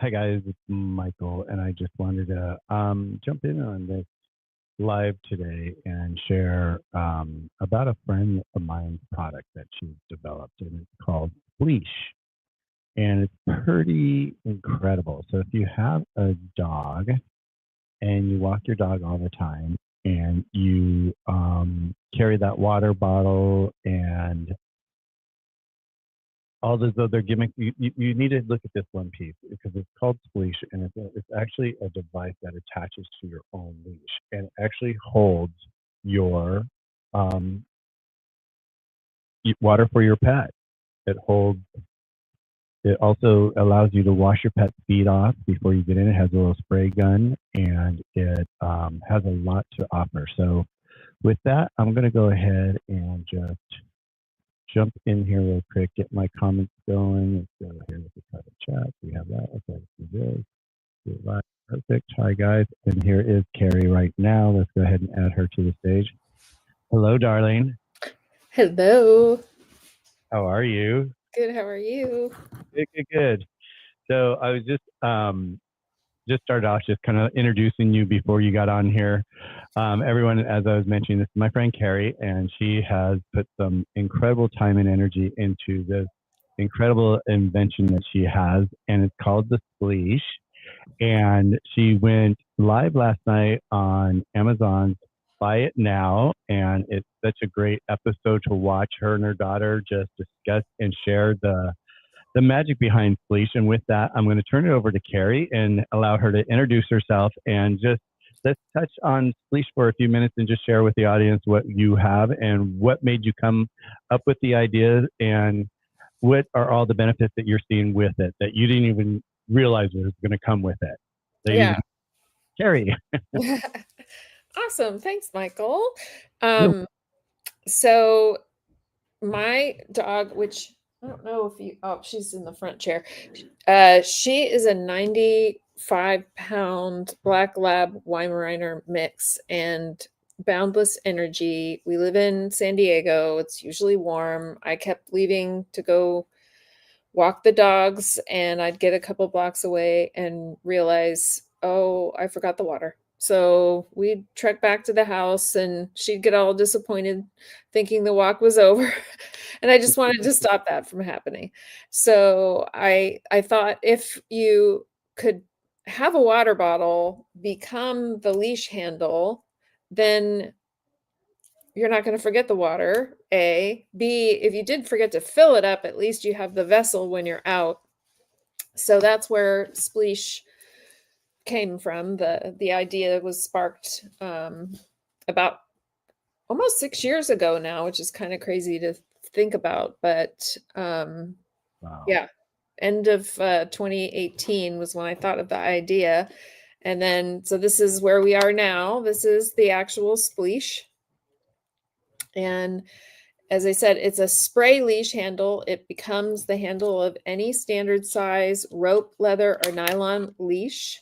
Hi guys, it's Michael, and I just wanted to jump in on this live today and share about a friend of mine's product that she's developed, and it's called Spleash, and it's pretty incredible. So if you have a dog and you walk your dog all the time, and you carry that water bottle and all those other gimmicks. You need to look at this one piece because it's called Spleash, and it's actually a device that attaches to your own leash and actually holds your um, water for your pet. It holds. It also allows you to wash your pet's feet off before you get in. It has a little spray gun, and it has a lot to offer. So, with that, I'm going to go ahead and just jump in here real quick, get my comments going. Let's go here with the private chat. We have that. Okay, let's do this. Do it live. Perfect. Hi, guys. And here is Carrie right now. Let's go ahead and add her to the stage. Hello, darling. Hello. How are you? Good. How are you? Good. So I was just started off just kind of introducing you before you got on here. Everyone, as I was mentioning, this is my friend Carrie, and she has put some incredible time and energy into this incredible invention that she has, and it's called the Spleash. And she went live last night on Amazon's Buy It Now, and it's such a great episode to watch her and her daughter just discuss and share the magic behind Spleash. And with that, I'm going to turn it over to Carrie and allow her to introduce herself and just let's touch on Spleash for a few minutes and just share with the audience what you have and what made you come up with the ideas and what are all the benefits that you're seeing with it that you didn't even realize was going to come with it. Yeah. Carrie. Awesome. Thanks, Michael. So my dog, which I don't know if she's in the front chair. She is a 95-pound black lab Weimaraner mix and boundless energy. We live in San Diego. It's usually warm. I kept leaving to go walk the dogs, and I'd get a couple blocks away and realize, oh, I forgot the water. So we'd trek back to the house, and she'd get all disappointed thinking the walk was over. And I just wanted to stop that from happening. So I thought if you could have a water bottle become the leash handle, then you're not going to forget the water, A. B, if you did forget to fill it up, at least you have the vessel when you're out. So that's where Spleash came from. The idea was sparked about almost 6 years ago now, which is kind of crazy to think about. But wow. Yeah, end of 2018 was when I thought of the idea. And then, so this is where we are now. This is the actual Spleash. And as I said, it's a spray leash handle. It becomes the handle of any standard size rope, leather, or nylon leash.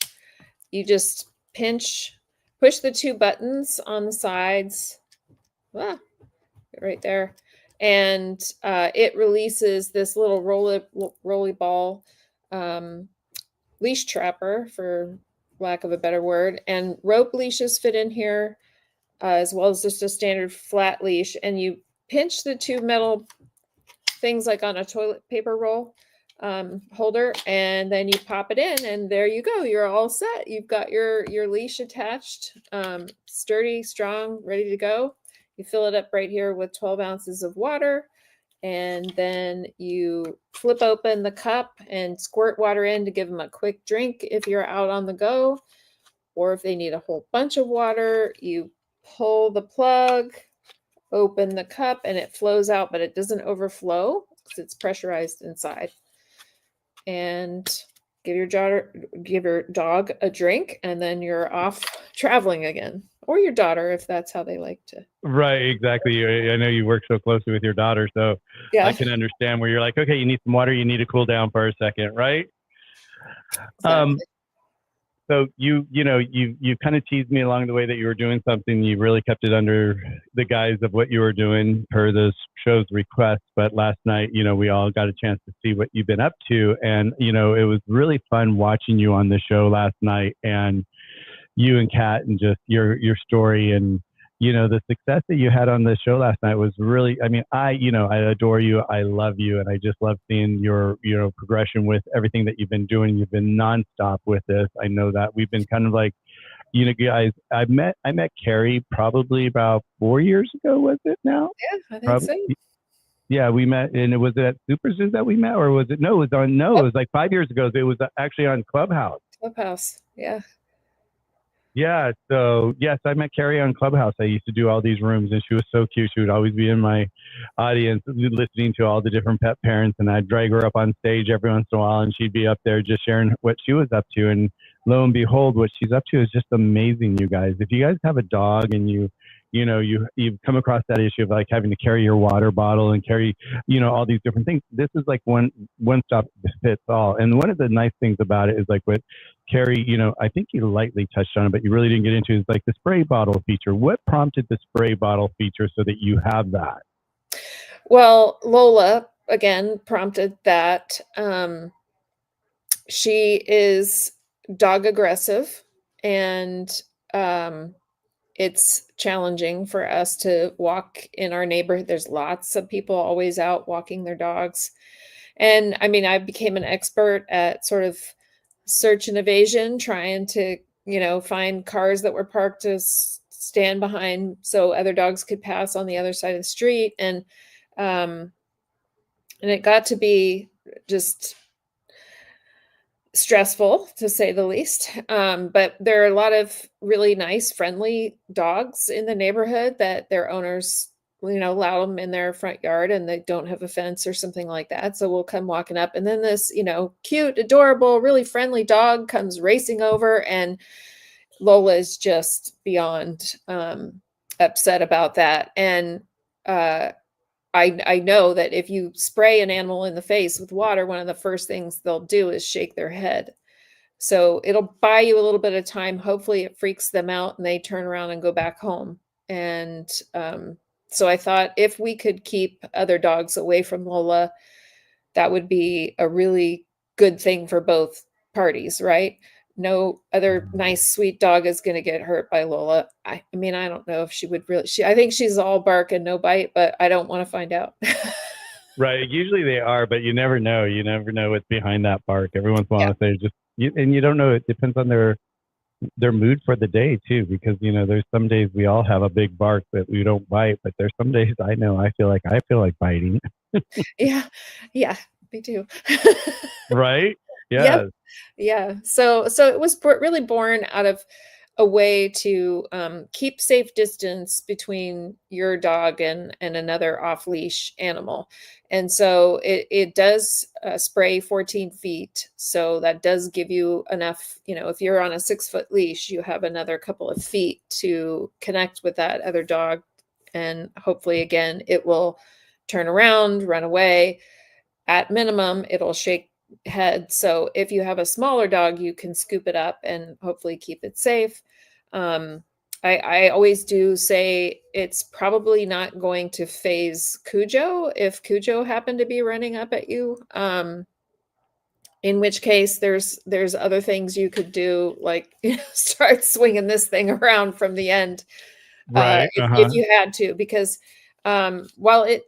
You just push the two buttons on the sides, right there, and it releases this little rolly ball leash trapper, for lack of a better word, and rope leashes fit in here, as well as just a standard flat leash. And you pinch the two metal things like on a toilet paper roll holder, and then you pop it in, and there you go. You're all set. You've got your leash attached, sturdy, strong, ready to go. You fill it up right here with 12 ounces of water, and then you flip open the cup and squirt water in to give them a quick drink if you're out on the go, or if they need a whole bunch of water, you pull the plug, open the cup, and it flows out, but it doesn't overflow because it's pressurized inside. And give your dog a drink, and then you're off traveling again, or your daughter, if that's how they like to. Right, exactly. I know you work so closely with your daughter, so yeah. I can understand where you're like, okay, you need some water, you need to cool down for a second, right? Exactly. So you kind of teased me along the way that you were doing something. You really kept it under the guise of what you were doing per the show's request. But last night, we all got a chance to see what you've been up to, and it was really fun watching you on the show last night, and you and Kat, and just your story, and the success that you had on the show last night was really, I mean, I adore you, I love you, and I just love seeing your progression with everything that you've been doing. You've been nonstop with this. I know that we've been kind of like, guys, I met Carrie probably about 4 years ago, was it now? Yeah, I think Probably. so. Yeah, we met, and it was at Super Zoos that we met, or was it? No, it was on. No, it was like 5 years ago. It was actually on Clubhouse. Clubhouse, yeah. Yeah, so yes, I met Carrie on Clubhouse. I used to do all these rooms, and she was so cute. She would always be in my audience listening to all the different pet parents, and I'd drag her up on stage every once in a while, and she'd be up there just sharing what she was up to. And lo and behold, what she's up to is just amazing, you guys. If you guys have a dog and you've come across that issue of like having to carry your water bottle and carry, all these different things, this is like one stop fits all. And one of the nice things about it is like what Carrie, I think you lightly touched on it, but you really didn't get into is like the spray bottle feature. What prompted the spray bottle feature so that you have that? Well, Lola again prompted that. She is dog aggressive, and it's challenging for us to walk in our neighborhood. There's lots of people always out walking their dogs. And I mean, I became an expert at sort of search and evasion, trying to, find cars that were parked to stand behind so other dogs could pass on the other side of the street. And it got to be just stressful, to say the least. But there are a lot of really nice, friendly dogs in the neighborhood that their owners, allow them in their front yard, and they don't have a fence or something like that. So we'll come walking up, and then this, cute, adorable, really friendly dog comes racing over, and Lola is just beyond upset about that. And I know that if you spray an animal in the face with water, one of the first things they'll do is shake their head. So it'll buy you a little bit of time. Hopefully it freaks them out and they turn around and go back home. And so I thought if we could keep other dogs away from Lola, that would be a really good thing for both parties, right? No other nice, sweet dog is going to get hurt by Lola. I mean, I don't know if she would really. I think she's all bark and no bite, but I don't want to find out. Right. Usually they are, but you never know. You never know what's behind that bark. Every once in a while, they're just, and you don't know. It depends on their mood for the day too, because there's some days we all have a big bark that we don't bite, but there's some days I know I feel like biting. Yeah, me too. Right. Yeah. Yep. Yeah. So it was really born out of a way to keep safe distance between your dog and another off leash animal. And so it does spray 14 feet. So that does give you enough, if you're on a 6-foot leash, you have another couple of feet to connect with that other dog. And hopefully, again, it will turn around, run away. At minimum, it'll shake head. So if you have a smaller dog, you can scoop it up and hopefully keep it safe. I always do say it's probably not going to phase Cujo if Cujo happened to be running up at you. In which case there's other things you could do, like start swinging this thing around from the end, Right. if you had to, because while it,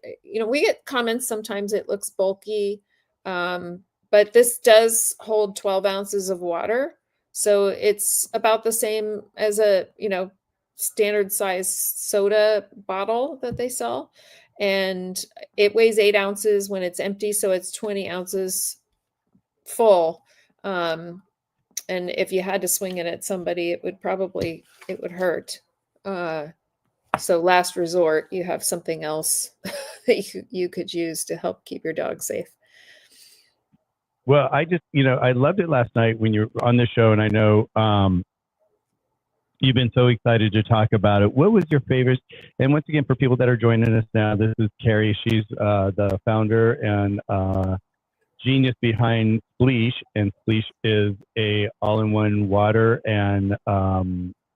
we get comments sometimes it looks bulky, but this does hold 12 ounces of water. So it's about the same as a, standard size soda bottle that they sell. And it weighs 8 ounces when it's empty. So it's 20 ounces full. And if you had to swing it at somebody, it would hurt. So last resort, you have something else that you could use to help keep your dog safe. Well, I just, I loved it last night when you were on the show, and I know you've been so excited to talk about it. What was your favorite? And once again, for people that are joining us now, this is Carrie. She's the founder and genius behind Spleash, and Spleash is a all-in-one water and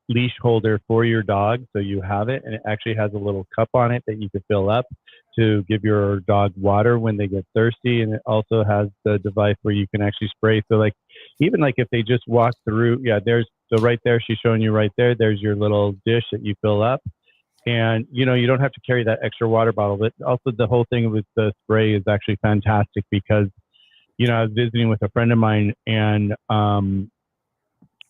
leash holder for your dog. So you have it, and it actually has a little cup on it that you can fill up to give your dog water when they get thirsty. And it also has the device where you can actually spray. So like, even like if they just walk through, yeah, there's, so right there, she's showing you right there, there's your little dish that you fill up. And, you know, you don't have to carry that extra water bottle. But also the whole thing with the spray is actually fantastic because, you know, I was visiting with a friend of mine, and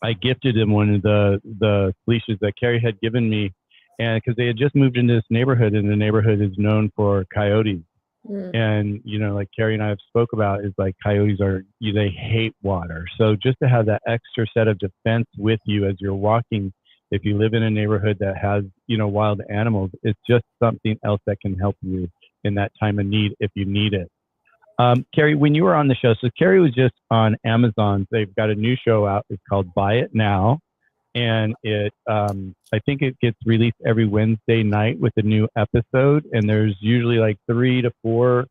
I gifted him one of the leashes that Carrie had given me, and because they had just moved into this neighborhood, and the neighborhood is known for coyotes. Mm. And you know, like Carrie and I have spoke about, is like coyotes are, they hate water. So just to have that extra set of defense with you as you're walking, if you live in a neighborhood that has, you know, wild animals, it's just something else that can help you in that time of need if you need it. Carrie, when you were on the show, so Carrie was just on Amazon. They've got a new show out. It's called Buy It Now, and I think it gets released every Wednesday night with a new episode. And there's usually like 3 to 4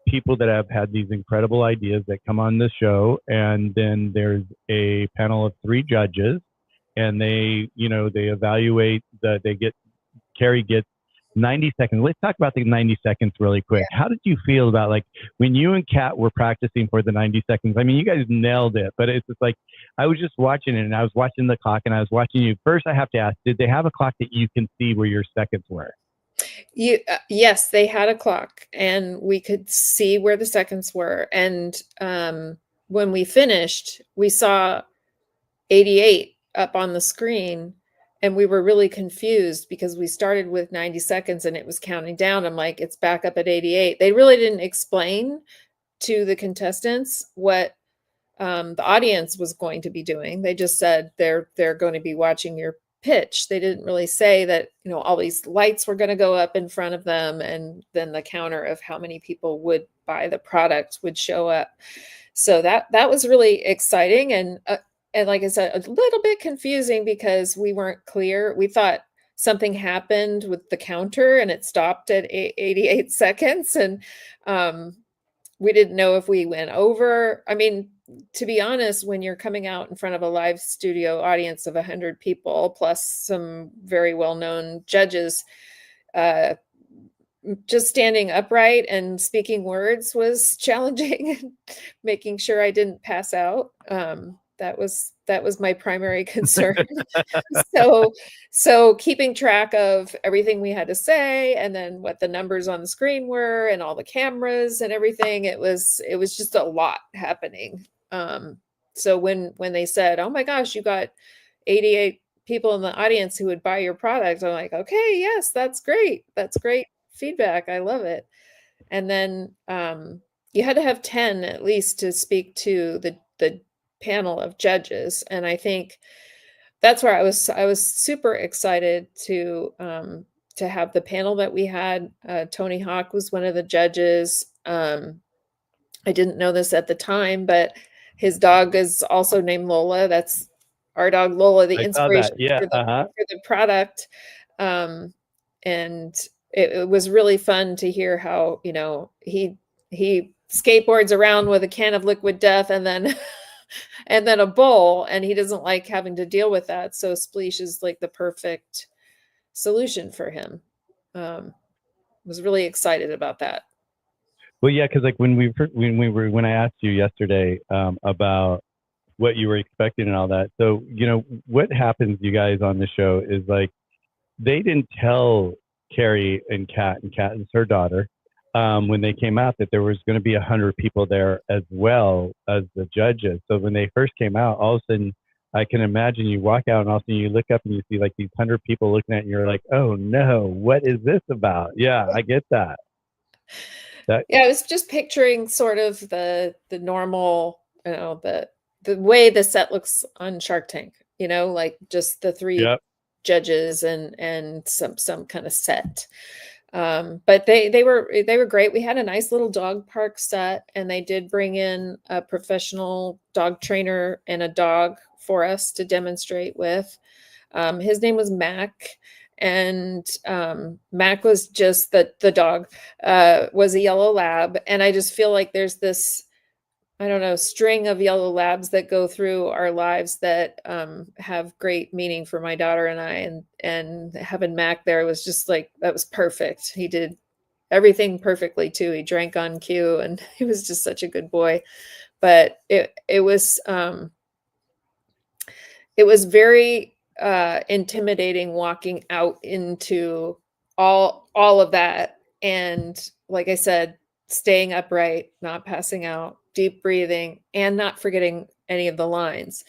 people that have had these incredible ideas that come on the show, and then there's a panel of 3 judges, and they, you know, they evaluate the, they get, Carrie gets 90 seconds. Let's talk about the 90 seconds really quick. Yeah. How did you feel about, like, when you and Kat were practicing for the 90 seconds? I mean, you guys nailed it, but it's just like, I was just watching it, and I was watching the clock, and I was watching you. First, I have to ask, did they have a clock that you can see where your seconds were? Yes, they had a clock, and we could see where the seconds were. And when we finished, we saw 88 up on the screen, and we were really confused because we started with 90 seconds and it was counting down. I'm like, it's back up at 88. They really didn't explain to the contestants what the audience was going to be doing. They just said they're going to be watching your pitch. They didn't really say that, you know, all these lights were going to go up in front of them, and then the counter of how many people would buy the product would show up. So that was really exciting, and like I said, a little bit confusing because we weren't clear. We thought something happened with the counter and it stopped at 88 seconds, and we didn't know if we went over. I mean, to be honest, when you're coming out in front of a live studio audience of 100 people plus some very well-known judges, just standing upright and speaking words was challenging. Making sure I didn't pass out. That was my primary concern. So keeping track of everything we had to say, and then what the numbers on the screen were, and all the cameras and everything. It was just a lot happening. So when they said, "Oh my gosh, you got 88 people in the audience who would buy your product," I'm like, "Okay, yes, that's great. That's great feedback. I love it." And then you had to have 10 at least to speak to the panel of judges. And I think that's where I was super excited to have the panel that we had. Tony Hawk was one of the judges. I didn't know this at the time, but his dog is also named Lola. That's our dog Lola, the I saw that. inspiration Yeah. for the product. And it was really fun to hear how, you know, he skateboards around with a can of liquid death, and then and then a bowl, and he doesn't like having to deal with that. So Spleash is like the perfect solution for him. Was really excited about that. Well, yeah, because like when I asked you yesterday about what you were expecting and all that, so you know what happens, you guys on the show, is like they didn't tell Carrie and Kat is her daughter, when they came out, that there was going to be 100 people there as well as the judges. So when they first came out, all of a sudden, I can imagine you walk out and all of a sudden you look up and you see like these 100 people looking at you. You're like, oh no, what is this about? Yeah, I get that. Yeah, I was just picturing sort of the normal, you know, the way the set looks on Shark Tank, you know, like just the 3 Yep. judges and some kind of set. But they were great. We had a nice little dog park set, and they did bring in a professional dog trainer and a dog for us to demonstrate with. His name was Mac, and Mac was just the dog, was a yellow lab, and I just feel like there's this I don't know, string of yellow labs that go through our lives that have great meaning for my daughter and I. And having Mac there was just like, that was perfect. He did everything perfectly too. He drank on cue, and he was just such a good boy. But it was very intimidating walking out into all of that, and like I said, staying upright, not passing out, deep breathing, and not forgetting any of the lines.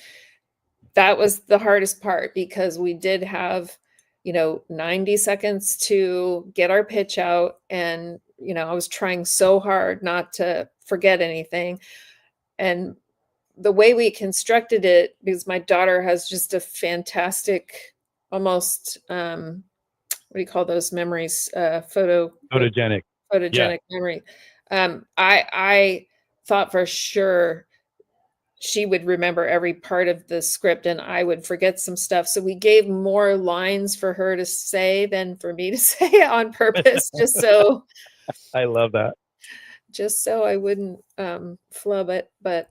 That was the hardest part, because we did have 90 seconds to get our pitch out, and I was trying so hard not to forget anything. And the way we constructed it, because my daughter has just a fantastic, almost what do you call those memories? Photogenic. Yeah. Photogenic memory. I thought for sure she would remember every part of the script, and I would forget some stuff. So we gave more lines for her to say than for me to say on purpose, I love that. just so I wouldn't flub it. But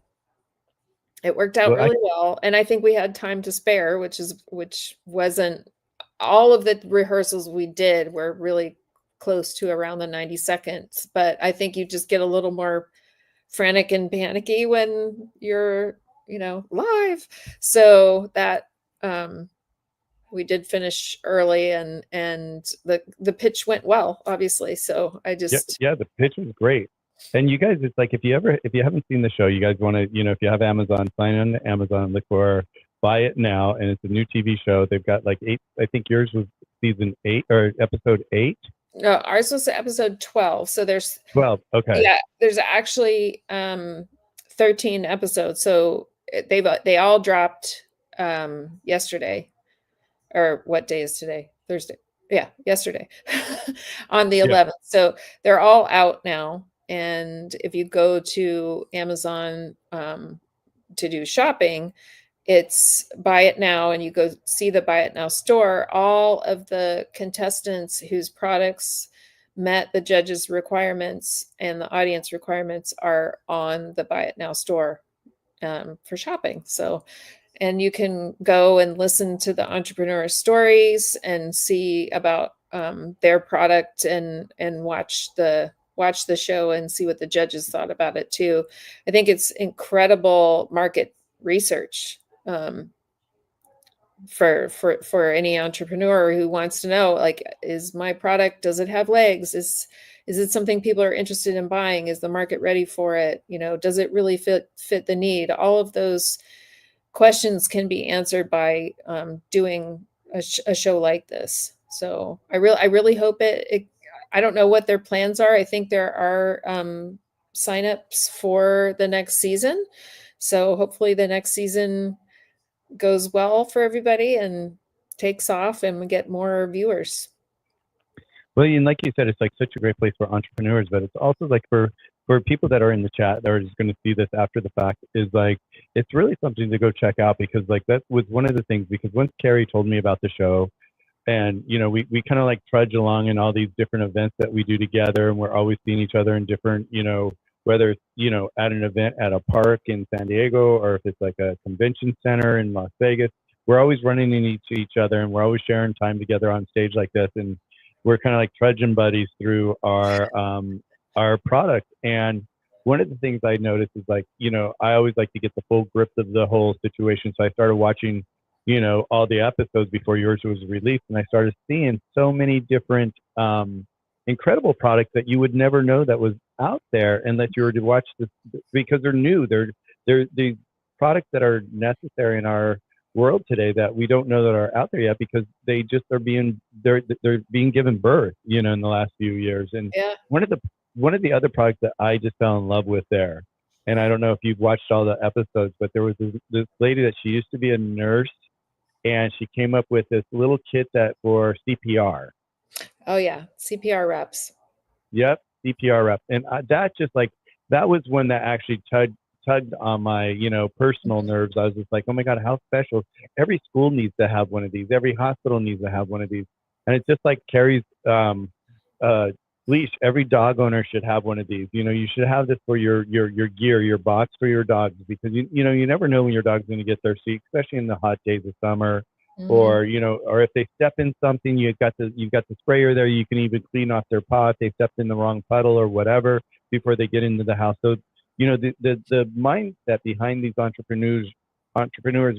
it worked out Well, really well, and I think we had time to spare, which wasn't all of the rehearsals we did were really close to around the 90 seconds, but I think you just get a little more frantic and panicky when you're, live. So that we did finish early, and the pitch went well, obviously. So I yeah, just yeah, the pitch was great. And you guys, it's like if you haven't seen the show, you guys want to, if you have Amazon, sign on to Amazon, look for Buy It Now, and it's a new TV show. They've got like 8. I think yours was season 8 or episode 8. ours was episode 12. So there's 12. Okay. yeah, there's actually 13 episodes. So they all dropped yesterday. Or what day is today? Thursday. Yeah, yesterday on the Yeah. 11th. So they're all out now. And if you go to Amazon to do shopping, it's Buy It Now, and you go see the Buy It Now store. All of the contestants whose products met the judges' requirements and the audience requirements are on the Buy It Now store for shopping. So, and you can go and listen to the entrepreneur stories and see about their product, and watch the show and see what the judges thought about it too. I think it's incredible market research for any entrepreneur who wants to know, like, is my product, does it have legs? Is it something people are interested in buying? Is the market ready for it? Does it really fit the need? All of those questions can be answered by doing a show like this. So I really hope it. I don't know what their plans are. I think there are signups for the next season. So hopefully the next season goes well for everybody and takes off, and we get more viewers. Well, and like you said, it's like such a great place for entrepreneurs, but it's also like for people that are in the chat that are just going to see this after the fact, is like it's really something to go check out, because like that was one of the things, because once Carrie told me about the show, and we kind of like trudge along in all these different events that we do together, and we're always seeing each other in different, whether it's at an event at a park in San Diego, or if it's like a convention center in Las Vegas, we're always running into each other, and we're always sharing time together on stage like this, and we're kind of like trudging buddies through our product. And one of the things I noticed is like, I always like to get the full grip of the whole situation. So I started watching, all the episodes before yours was released, and I started seeing so many different incredible products that you would never know that was out there, and that you were to watch this, because they're new. They're these products that are necessary in our world today that we don't know that are out there yet, because they just are they're being given birth, in the last few years. And Yeah. one of the other products that I just fell in love with there, and I don't know if you've watched all the episodes, but there was this lady that she used to be a nurse, and she came up with this little kit for CPR. Oh yeah, CPR reps. Yep, CPR rep, and that was one that actually tugged on my personal nerves. I was just like, oh my god, how special! Every school needs to have one of these. Every hospital needs to have one of these, and it's just like Carrie's Leash, every dog owner should have one of these. You should have this for your gear, your box for your dogs, because you never know when your dog's going to get thirsty, especially in the hot days of summer. Mhm. Or if they step in something, you've got the sprayer there. You can even clean off their paw if they stepped in the wrong puddle or whatever before they get into the house. So the mindset behind these entrepreneurs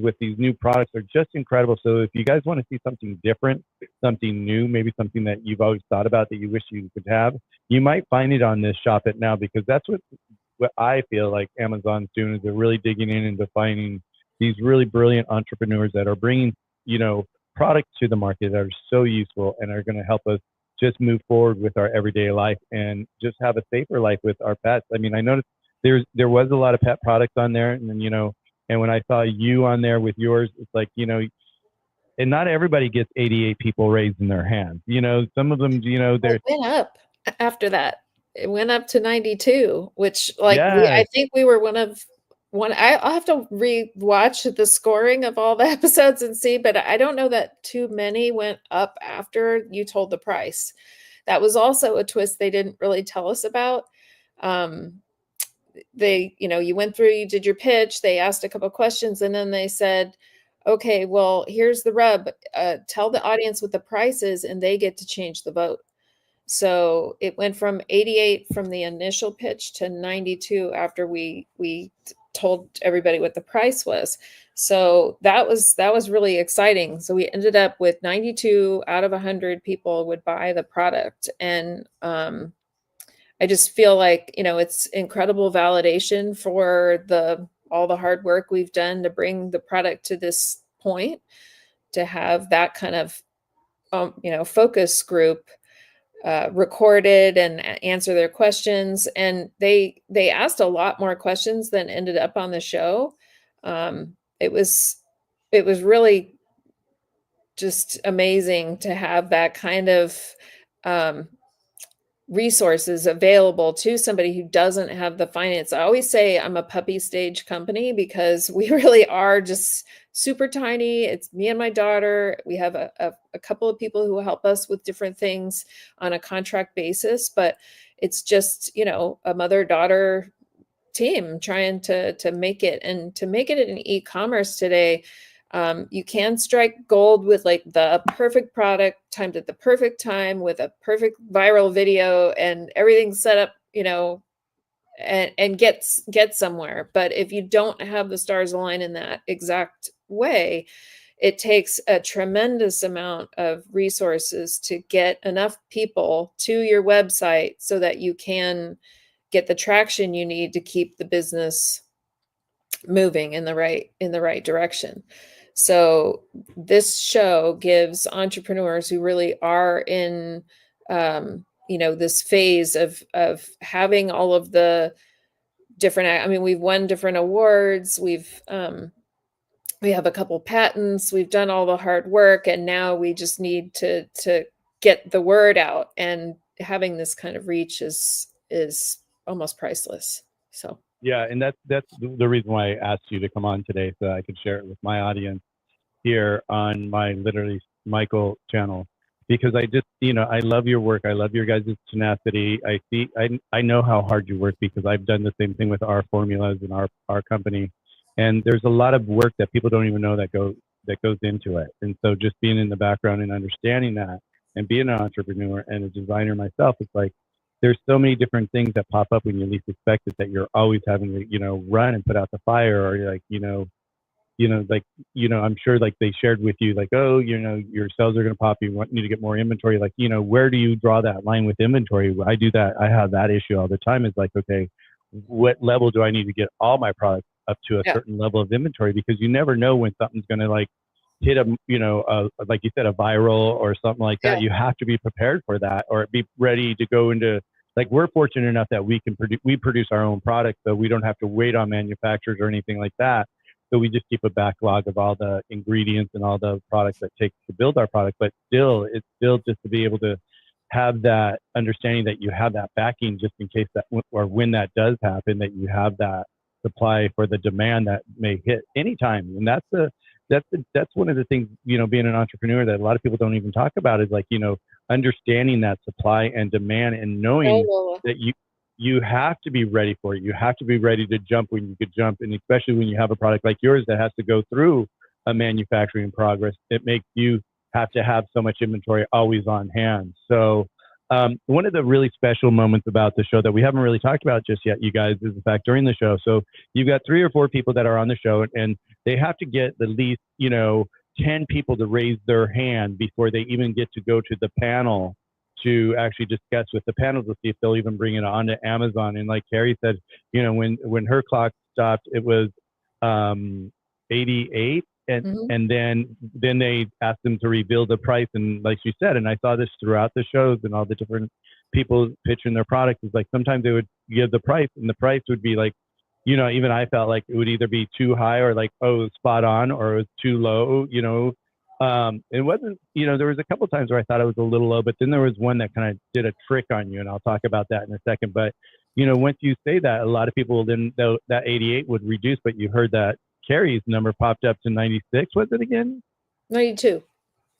with these new products are just incredible. So if you guys want to see something different, something new, maybe something that you've always thought about that you wish you could have, you might find it on this Shop It Now, because that's what I feel like Amazon's doing, is they're really digging in and defining these really brilliant entrepreneurs that are bringing, products to the market that are so useful and are going to help us just move forward with our everyday life and just have a safer life with our pets. I mean, I noticed there was a lot of pet products on there, and then and when I saw you on there with yours, it's like, and not everybody gets 88 people raising their hands. Some of them, It they're, went up after that. It went up to 92, which, like, I yes, think we were I'll have to re-watch the scoring of all the episodes and see, but I don't know that too many went up after you told the price. That was also a twist they didn't really tell us about. Um, you went through, you did your pitch, they asked a couple questions, and then they said, okay, well, here's the rub. Tell the audience what the price is, and they get to change the vote. So it went from 88 from the initial pitch to 92 after we told everybody what the price was. So that was really exciting. So we ended up with 92 out of 100 people would buy the product, and I just feel like, it's incredible validation for all the hard work we've done to bring the product to this point, to have that kind of focus group recorded and answer their questions. And they asked a lot more questions than ended up on the show. It was really just amazing to have that kind of um, resources available to somebody who doesn't have the finance. I always say I'm a puppy stage company, because we really are just super tiny. It's me and my daughter. We have a couple of people who help us with different things on a contract basis, but it's just, a mother-daughter team trying to make it, and to make it in e-commerce today. You can strike gold with like the perfect product timed at the perfect time with a perfect viral video and everything set up, and get somewhere. But if you don't have the stars align in that exact way, it takes a tremendous amount of resources to get enough people to your website so that you can get the traction you need to keep the business moving in the right direction. So this show gives entrepreneurs who really are in this phase of having all of the different, I mean, we've won different awards, we have a couple patents, we've done all the hard work, and now we just need to get the word out, and having this kind of reach is almost priceless. So yeah, and that's the reason why I asked you to come on today, so I could share it with my audience here on my literally Michael channel, because I just, I love your work. I love your guys' tenacity. I know how hard you work, because I've done the same thing with our formulas and our company. And there's a lot of work that people don't even know that goes into it. And so just being in the background and understanding that, and being an entrepreneur and a designer myself, it's like there's so many different things that pop up when you least expect it, that you're always having to, run and put out the fire, or you're like, like, I'm sure like they shared with you, like, oh, your sales are going to pop. You need to get more inventory. Like, where do you draw that line with inventory? I do that. I have that issue all the time. Is like, okay, what level do I need to get all my products up to a yeah, certain level of inventory? Because you never know when something's going to like hit like you said, a viral or something like yeah, that. You have to be prepared for that, or be ready to go into, like, we're fortunate enough that we produce our own products, so we don't have to wait on manufacturers or anything like that. So we just keep a backlog of all the ingredients and all the products that take to build our product. But still, it's still just to be able to have that understanding that you have that backing, just in case that, or when that does happen, that you have that supply for the demand that may hit anytime. And that's one of the things, being an entrepreneur, that a lot of people don't even talk about, is like, understanding that supply and demand and Oh, knowing Lola. that you have to be ready for it. You have to be ready to jump when you could jump, and especially when you have a product like yours that has to go through a manufacturing progress, it makes you have to have so much inventory always on hand. So one of the really special moments about the show that we haven't really talked about just yet, you guys, is the fact during the show. So you've got 3 or 4 people that are on the show, and they have to get the least, 10 people to raise their hand before they even get to go to the panel to actually discuss with the panel to see if they'll even bring it onto Amazon. And like Carrie said, when her clock stopped, it was 88, Mhm. and then they asked them to reveal the price. And like you said, and I saw this throughout the shows and all the different people pitching their products, is like sometimes they would give the price, and the price would be like, even I felt like it would either be too high or like, oh, spot on, or it was too low. It wasn't, there was a couple of times where I thought it was a little low, but then there was one that kind of did a trick on you, and I'll talk about that in a second. But once you say that, a lot of people then that 88 would reduce, but you heard that Carrie's number popped up to 96. Was it again? 92.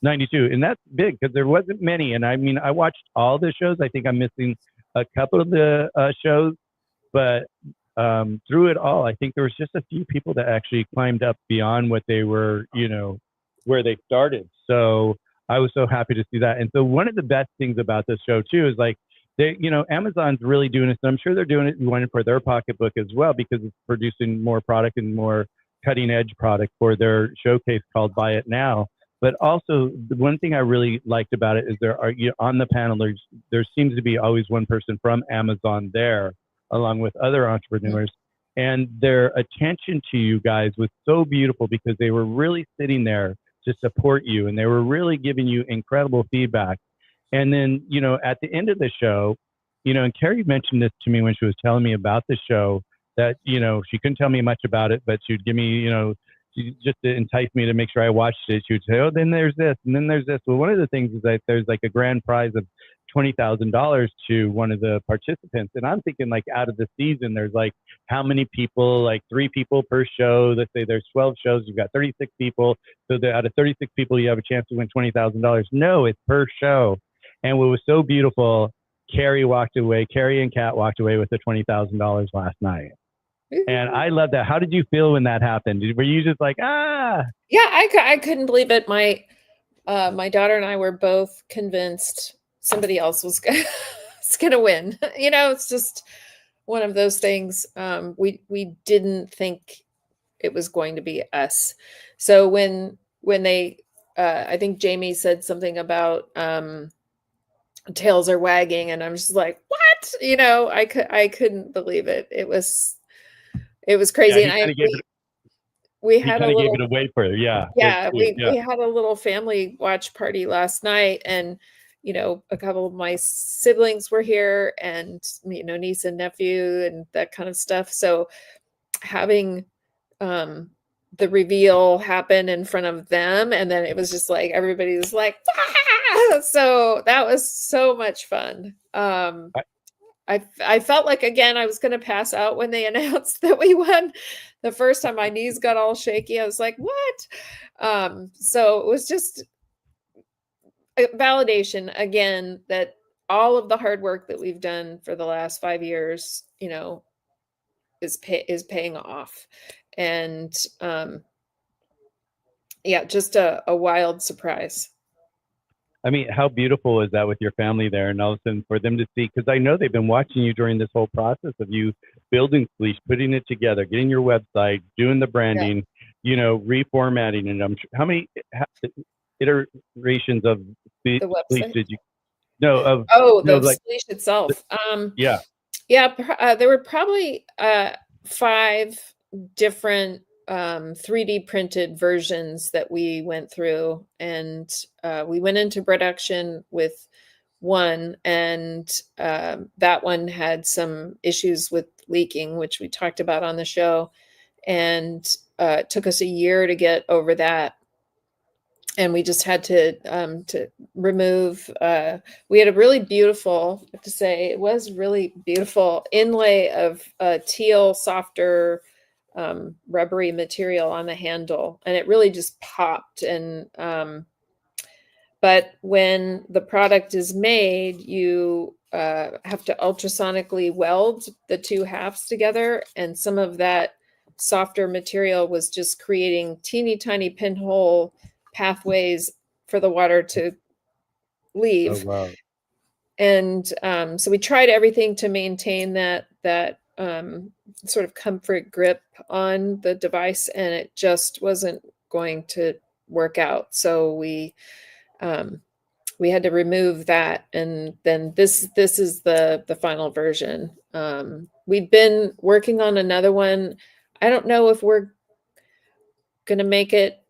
92, and that's big because there wasn't many. And I mean, I watched all the shows. I think I'm missing a couple of the shows, but through it all, I think there was just a few people that actually climbed up beyond what they were, where they started. So I was so happy to see that. And so one of the best things about this show too is like Amazon's really doing this. And I'm sure they're doing it for their pocketbook as well, because it's producing more product and more cutting edge product for their showcase called Buy It Now. But also, the one thing I really liked about it is on the panel, there seems to be always one person from Amazon there, along with other entrepreneurs. And their attention to you guys was so beautiful because they were really sitting there to support you, and they were really giving you incredible feedback. And then, at the end of the show, and Carrie mentioned this to me when she was telling me about the show, that, she couldn't tell me much about it, but she would give me, just to entice me to make sure I watched it. She would say, oh, then there's this, and then there's this. Well, one of the things is that there's like a grand prize of $20,000 to one of the participants. And I'm thinking, like, out of the season, there's like how many people, like 3 people per show. Let's say there's 12 shows, you've got 36 people. So out of 36 people, you have a chance to win $20,000. No, it's per show. And what was so beautiful, Carrie and Kat walked away with the $20,000 last night. And I love that. How did you feel when that happened? Were you just like, ah? Yeah, I couldn't believe it. My daughter and I were both convinced somebody else was gonna win. It's just one of those things. We didn't think it was going to be us. So when they, I think Jamie said something about tails are wagging, and I'm just like, what? I couldn't believe it. It was Yeah, crazy, he and kind of gave it. we He had a kind of gave it little. away for you. Yeah, that's Yeah, sweet. Yeah. we had a little family watch party last night, and a couple of my siblings were here, and niece and nephew and that kind of stuff. So having the reveal happen in front of them, and then it was just like everybody was like, "Ah!" So that was so much fun. I felt like, again, I was gonna pass out when they announced that we won. The first time my knees got all shaky, I was like, "What?" So it was just a validation again that all of the hard work that we've done for the last 5 years, is paying off. And yeah, just a wild surprise. I mean, how beautiful is that with your family there? And all of a sudden for them to see, because I know they've been watching you during this whole process of you building Spleash, putting it together, getting your website, doing the Yeah, branding, reformatting. And how many iterations of the Spleash website. did you know of? Oh, the Like, Spleash itself. yeah. Yeah, there were probably 5 different 3D printed versions that we went through, and we went into production with one, and that one had some issues with leaking, which we talked about on the show, and it took us a year to get over that. And we just had to remove. We had a really beautiful, I have to say, it was really beautiful inlay of teal, softer, rubbery material on the handle, and it really just popped. And but when the product is made, you have to ultrasonically weld the two halves together, and some of that softer material was just creating teeny tiny pinhole pathways for the water to Oh, leave. wow. And so we tried everything to maintain that sort of comfort grip on the device, and it just wasn't going to work out. So we had to remove that, and then this is the final version. We've been working on another one. I don't know if we're going to make it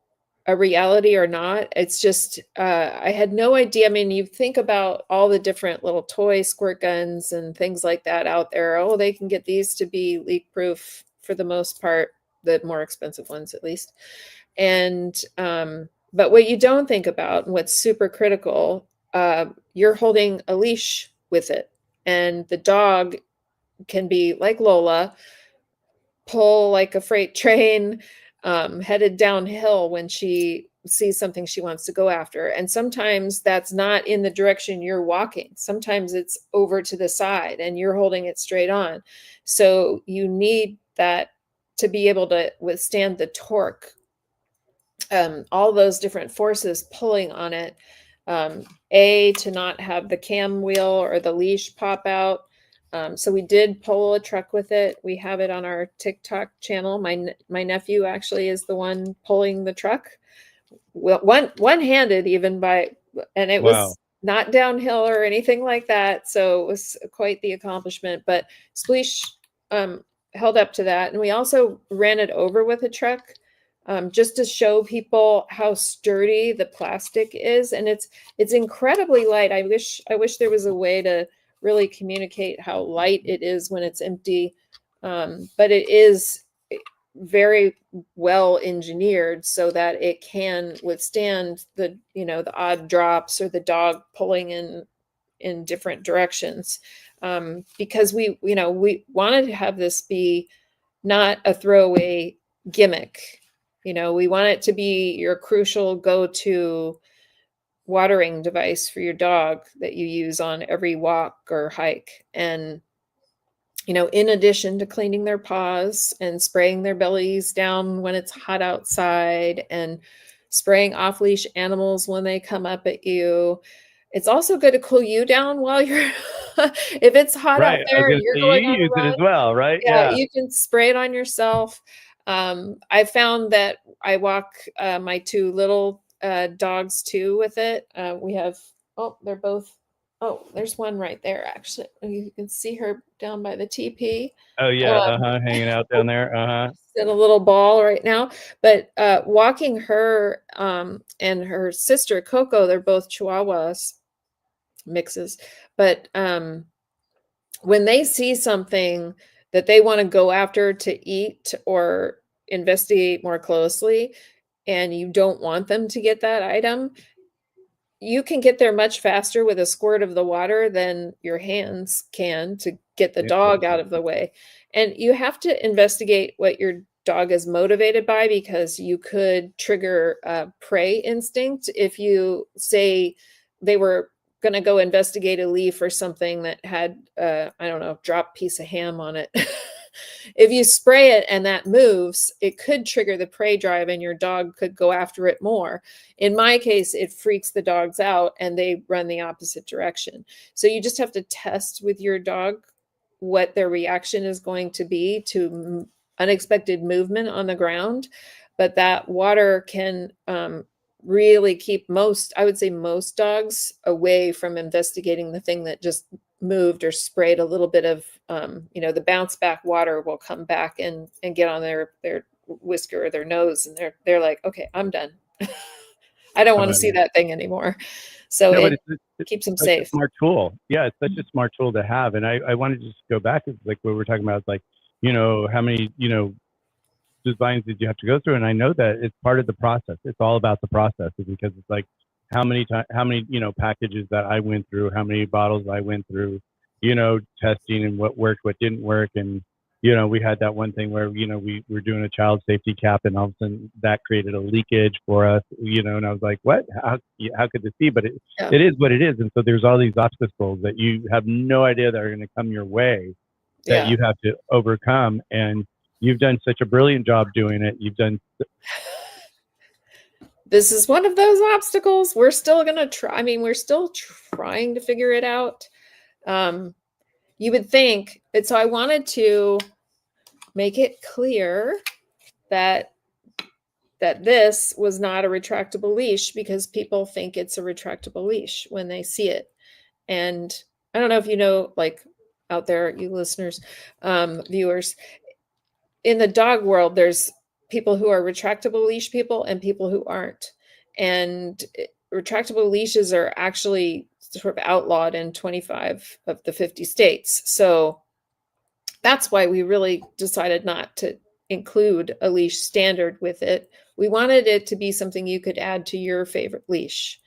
a reality or not. It's just I had no idea. I mean, you think about all the different little toy squirt guns and things like that out there. Oh, they can get these to be leak proof for the most part, the more expensive ones at least. And but what you don't think about, and what's super critical, you're holding a leash with it, and the dog can be like Lola, pull like a freight train, headed downhill when she sees something she wants to go after. And sometimes that's not in the direction you're walking. Sometimes it's over to the side and you're holding it straight on. So you need that to be able to withstand the torque, all those different forces pulling on it. To not have the cam wheel or the leash pop out. So we did pull a truck with it. We have it on our TikTok channel. My nephew actually is the one pulling the truck, well, one-handed even, and it Wow. was not downhill or anything like that. So it was quite the accomplishment. But Spleash held up to that, and we also ran it over with a truck. Just to show people how sturdy the plastic is, and it's incredibly light. I wish there was a way to really communicate how light it is when it's empty, but it is very well engineered so that it can withstand the odd drops or the dog pulling in different directions, because we wanted to have this be not a throwaway gimmick. We want it to be your crucial go-to watering device for your dog that you use on every walk or hike. And, in addition to cleaning their paws and spraying their bellies down when it's hot outside and spraying off-leash animals when they come up at you, it's also good to cool you down while you're if it's hot out Right. I was there going and to you're say going you on use a it run. as well, right? Yeah, Yeah. you can spray it on yourself. I found that I walk my two little dogs too with it. We have, there's one right there actually. You can see her down by the teepee. Oh, yeah. Um, Hanging out down there. she's in a little ball right now. But walking her and her sister Coco, they're both Chihuahuas mixes. But when they see something that they want to go after to eat or investigate more closely, and you don't want them to get that item, you can get there much faster with a squirt of the water than your hands can to get the dog out Interesting. of the way. And you have to investigate what your dog is motivated by, because you could trigger a prey instinct if you say they were going to go investigate a leaf or something that had I don't know, drop piece of ham on it. If you spray it and that moves, it could trigger the prey drive and your dog could go after it more. In my case, it freaks the dogs out and they run the opposite direction. So you just have to test with your dog what their reaction is going to be to unexpected movement on the ground. But that water can really keep I would say most dogs away from investigating the thing that just moved or sprayed a little bit of the bounce back water will come back and get on their whisker or their nose, and they're like, okay, I'm done. I don't want to see Yeah. that thing anymore. So No, but it it's keeps them such a safe. smart tool. Yeah, it's such a smart tool to have. And I wanted to just go back. It's like what we're talking about. It's like, how many, designs did you have to go through? And I know that it's part of the process. It's all about the process, because it's like how many packages that I went through, how many bottles I went through, testing and what worked, what didn't work. And we had that one thing where, we were doing a child safety cap and all of a sudden that created a leakage for us, and I was like, what? How could this be? But Yeah. it is what it is. And so there's all these obstacles that you have no idea that are going to come your way that Yeah. you have to overcome. And you've done such a brilliant job doing it. You've done. This is one of those obstacles. We're still going to try. I mean, we're still trying to figure it out. You would think that. So I wanted to make it clear that this was not a retractable leash, because people think it's a retractable leash when they see it. And I don't know if you know, like out there, you listeners, viewers, in the dog world, there's people who are retractable leash people and people who aren't. And retractable leashes are actually sort of outlawed in 25 of the 50 states. So that's why we really decided not to include a leash standard with it. We wanted it to be something you could add to your favorite leash.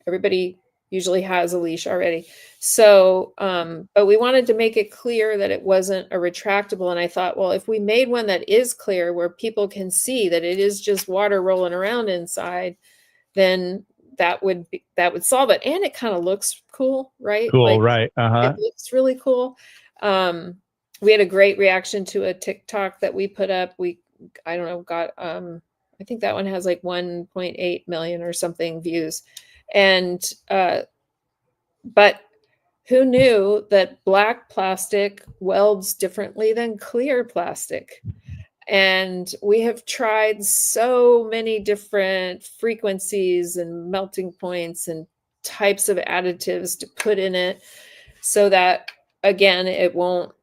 Everybody usually has a leash already. So, but we wanted to make it clear that it wasn't a retractable. And I thought, well, if we made one that is clear, where people can see that it is just water rolling around inside, then that would solve it. And it kind of looks cool, right? Cool, Like, right? it looks really cool. We had a great reaction to a TikTok that we put up. I don't know, got I think that one has like 1.8 million or something views. And but who knew that black plastic welds differently than clear plastic? And we have tried so many different frequencies and melting points and types of additives to put in it, so that again it won't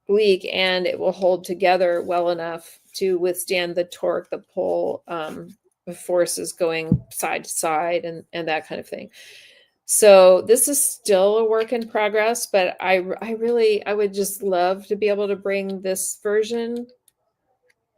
leak, and it will hold together well enough to withstand the torque, the pull, the forces going side to side, and that kind of thing. So this is still a work in progress, but I would just love to be able to bring this version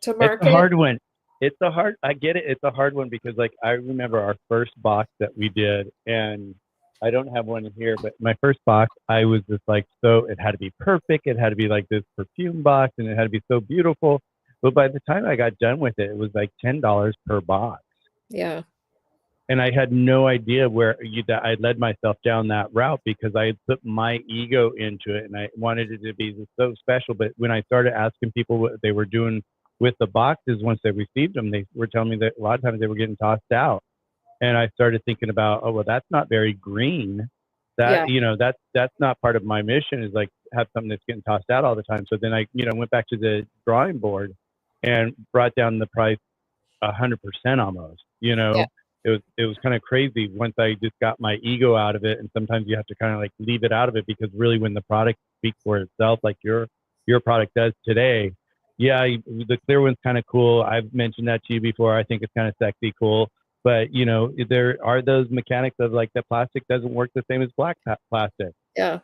to It's a market. hard one. I get it. It's a hard one because, like, I remember our first box that we did, and I don't have one here, but my first box, I was just like, so it had to be perfect. It had to be like this perfume box, and it had to be so beautiful. But by the time I got done with it, it was like $10 per box. Yeah. And I had no idea that I led myself down that route because I had put my ego into it and I wanted it to be so special. But when I started asking people what they were doing with the boxes once they received them, they were telling me that a lot of times they were getting tossed out. And I started thinking about, oh well, that's not very green. Yeah. That's not part of my mission, is like have something that's getting tossed out all the time. So then I went back to the drawing board and brought down the price 100% almost. Yeah. It was kind of crazy once I just got my ego out of it. And sometimes you have to kind of like leave it out of it, because really when the product speaks for itself, like your product does today. Yeah, the clear one's kind of cool. I've mentioned that to you before. I think it's kind of sexy, cool. But there are those mechanics of like the plastic doesn't work the same as black plastic. Yeah.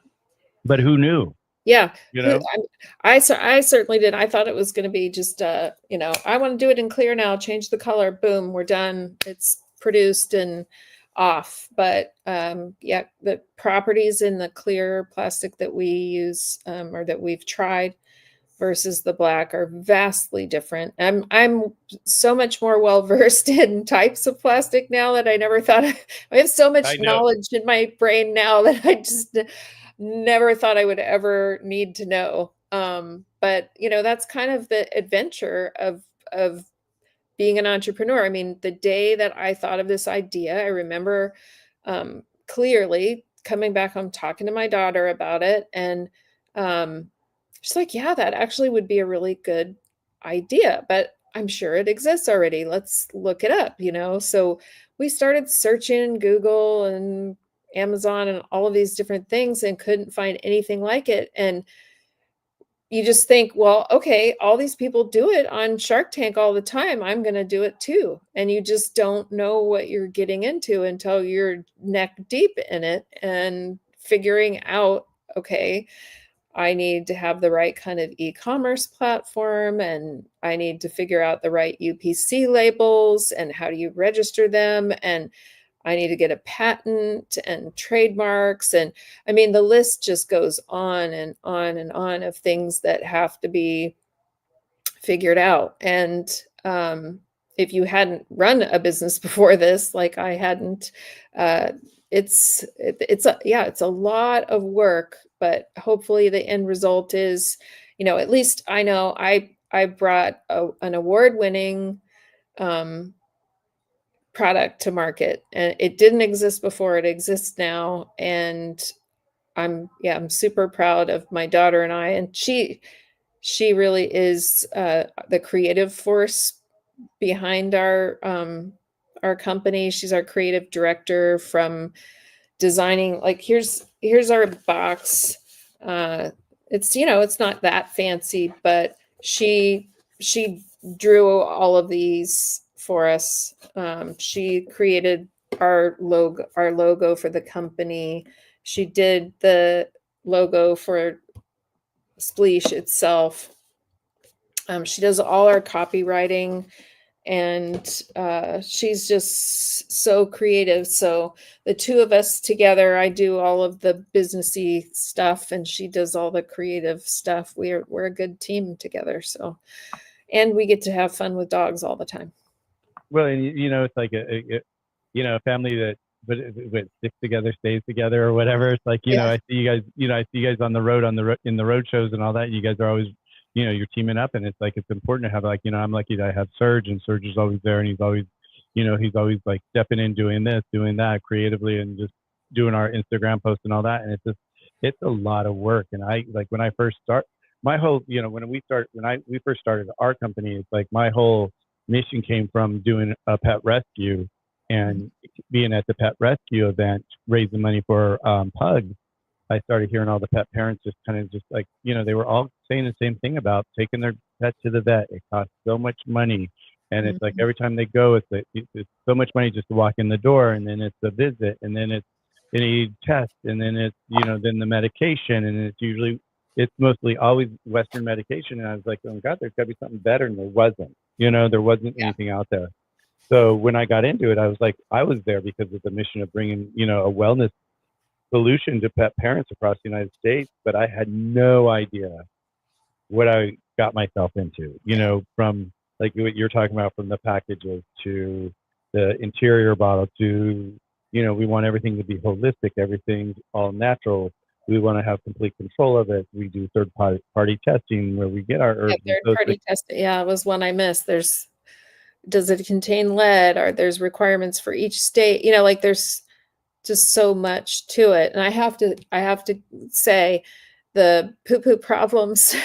But who knew? Yeah. You know? I certainly did. I thought it was going to be just, I want to do it in clear now, change the color, boom, we're done. It's produced and off. But yeah, the properties in the clear plastic that we use, or that we've tried, versus the black are vastly different. I'm so much more well versed in types of plastic now that I never thought I have so much I know. knowledge in my brain now that I just never thought I would ever need to know. But that's kind of the adventure of being an entrepreneur. I mean, the day that I thought of this idea, I remember clearly coming back home, talking to my daughter about it, and she's like, "Yeah, that actually would be a really good idea, but I'm sure it exists already. Let's look it up." So we started searching Google and Amazon and all of these different things and couldn't find anything like it. And you just think, well, okay, all these people do it on Shark Tank all the time. I'm going to do it too. And you just don't know what you're getting into until you're neck deep in it and figuring out, okay, I need to have the right kind of e-commerce platform, and I need to figure out the right UPC labels and how do you register them. And I need to get a patent and trademarks. And I mean, the list just goes on and on and on of things that have to be figured out. And if you hadn't run a business before this, like I hadn't, it's a lot of work, but hopefully the end result is, at least I know I brought an award-winning um, product to market, and it didn't exist before. It exists now, and I'm super proud of my daughter and I. And she really is the creative force behind our company. She's our creative director, from designing, like, here's our box. It's not that fancy, but she drew all of these for us. She created our logo for the company. She did the logo for Spleash itself. She does all our copywriting, and she's just so creative. So the two of us together, I do all of the businessy stuff, and she does all the creative stuff. We're a good team together. So, and we get to have fun with dogs all the time. Well, and it's like a family that but sticks together, stays together, or whatever. It's like Yeah. I see you guys, I see you guys on the road, in the road shows and all that. You guys are always, you're teaming up, and it's like it's important to have, like, I'm lucky that I have Serge, and Serge is always there, and he's always, he's always like stepping in, doing this, doing that creatively, and just doing our Instagram posts and all that. And it's a lot of work. And I, like, when I first start my whole, when we first started our company, it's like my whole mission came from doing a pet rescue and being at the pet rescue event, raising money for pugs. I started hearing all the pet parents just kind of just like, they were all saying the same thing about taking their pet to the vet. It costs so much money. And it's like every time they go, it's so much money just to walk in the door, and then it's a visit, and then it's any test, and then it's, then the medication, and it's mostly always Western medication. And I was like, oh God, there's got to be something better. And there wasn't. There wasn't anything out there. So when I got into it, I was like, I was there because of the mission of bringing, a wellness solution to pet parents across the United States. But I had no idea what I got myself into, from like what you're talking about, from the packages to the interior bottle to, we want everything to be holistic, everything all natural. We want to have complete control of it. We do third party testing where we get our herbs. Yeah, third party testing. Yeah, it was one I missed. Does it contain lead? Or there's requirements for each state? Like, there's just so much to it. And I have to say, the poo poo problems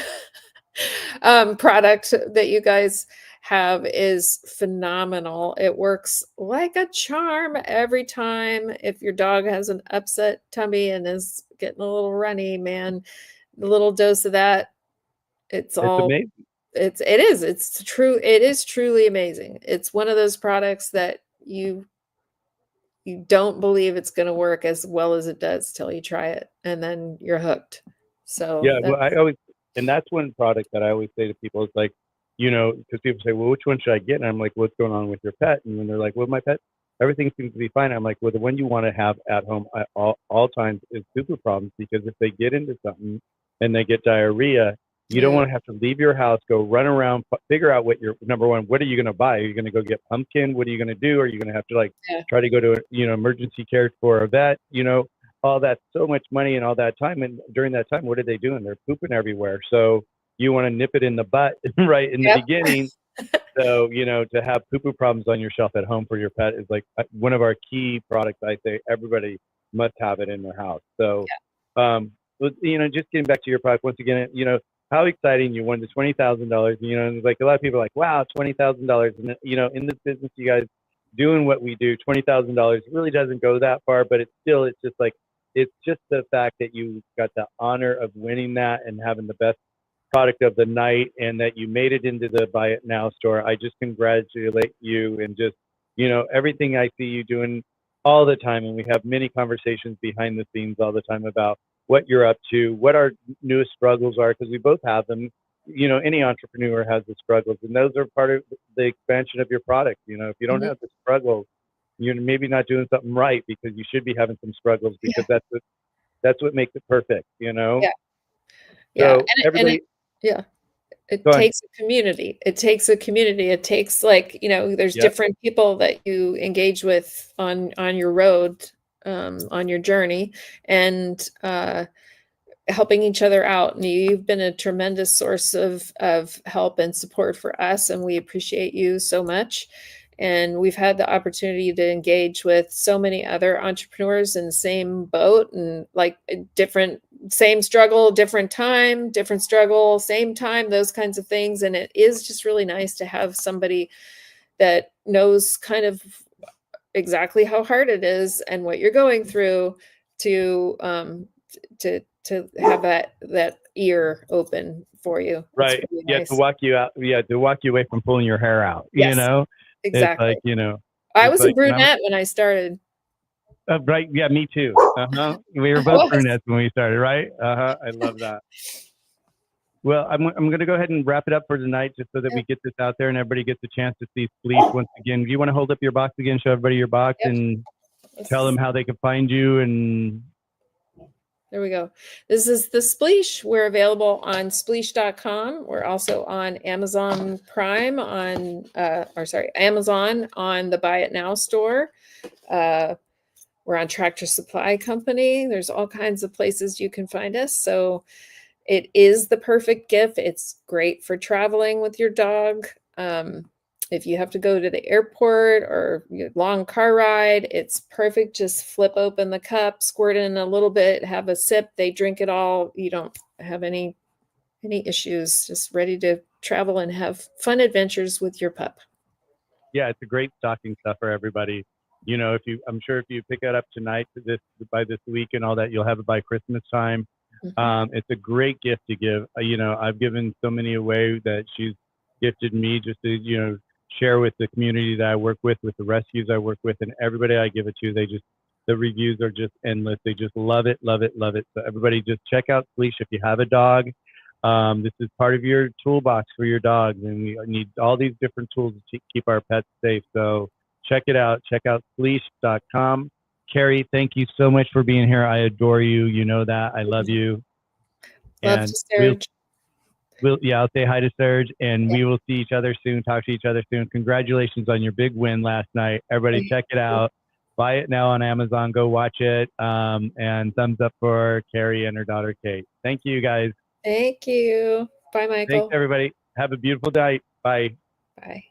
product that you guys have is phenomenal. It works like a charm every time. If your dog has an upset tummy and is getting a little runny, man, the little dose of that, it's amazing. It is truly amazing. It's one of those products that you don't believe it's going to work as well as it does till you try it, and then you're hooked. So yeah, well, and that's one product that I always say to people. It's like, because people say, well, which one should I get? And I'm like, what's going on with your pet? And when they're like, well, my pet, everything seems to be fine. I'm like, well, the one you want to have at home at all times is poo-poo problems, because if they get into something and they get diarrhea, you don't want to have to leave your house, go run around, figure out what number one, what are you going to buy? Are you going to go get pumpkin? What are you going to do? Are you going to have to try to go to, emergency care for a vet, all that, so much money and all that time. And during that time, what are they doing? They're pooping everywhere. So you want to nip it in the butt right in the beginning. So, to have poo-poo problems on your shelf at home for your pet is like one of our key products. I say everybody must have it in their house. So, just getting back to your product once again, how exciting. You won the $20,000, and like a lot of people are like, wow, $20,000. And, in this business, you guys doing what we do, $20,000 really doesn't go that far, but it's just like, it's just the fact that you got the honor of winning that and having the best product of the night, and that you made it into the Buy It Now store. I just congratulate you, and just, everything I see you doing all the time. And we have many conversations behind the scenes all the time about what you're up to, what our newest struggles are, because we both have them. Any entrepreneur has the struggles, and those are part of the expansion of your product. If you don't have the struggles, you're maybe not doing something right, because you should be having some struggles, because that's what makes it perfect, you know? Yeah. Yeah. So And it everybody, yeah. It go on. takes a community. It takes a community. It takes, like, there's Yep. different people that you engage with on your road, on your journey, and helping each other out. And you've been a tremendous source of help and support for us, and we appreciate you so much. And we've had the opportunity to engage with so many other entrepreneurs in the same boat, and like different, same struggle, different time, different struggle, same time, those kinds of things. And it is just really nice to have somebody that knows kind of exactly how hard it is and what you're going through, to have that ear open for you. It's Right. really Yeah, to nice. walk you out. Yeah, to walk you away from pulling your hair out. You Yes, know, it's exactly. like, you know, I it's was a like when I was brunette when I started. right. Yeah, me too. We were I both was. brunettes when we started, right? I love that. Well, I'm going to go ahead and wrap it up for tonight, just so that we Yep, get this out there and everybody gets a chance to see Spleash once again. Do you want to hold up your box again, show everybody your box, yep. and tell them This- how they can find you? And There we go. This is the Spleash. We're available on spleash.com. We're also on Amazon Prime, Amazon on the Buy It Now store. Uh, we're on Tractor Supply Company. There's all kinds of places you can find us. So it is the perfect gift. It's great for traveling with your dog. If you have to go to the airport or your long car ride, it's perfect. Just flip open the cup, squirt in a little bit, have a sip. They drink it all. You don't have any issues. Just ready to travel and have fun adventures with your pup. yeah, it's a great stocking stuff for everybody. You know, I'm sure if you pick it up tonight, by this week and all that, you'll have it by Christmas time. Mhm. It's a great gift to give. You know, I've given so many away that she's gifted me, just to, share with the community that I work with the rescues I work with, and everybody I give it to. The reviews are just endless. They just love it, love it, love it. So everybody, just check out Leash if you have a dog. This is part of your toolbox for your dogs, and we need all these different tools to keep our pets safe. So check it out. Check out Spleash.com. Carrie, thank you so much for being here. I adore you. You know that. I love you. Love And to Serge. yeah, I'll say hi to Serge, and Yeah. we will see each other soon, talk to each other soon. Congratulations on your big win last night. Everybody check it out. Buy it now on Amazon. Go watch it. And thumbs up for Carrie and her daughter, Kate. Thank you, guys. Thank you. Bye, Thanks, Michael. everybody. Have a beautiful night. Bye. Bye.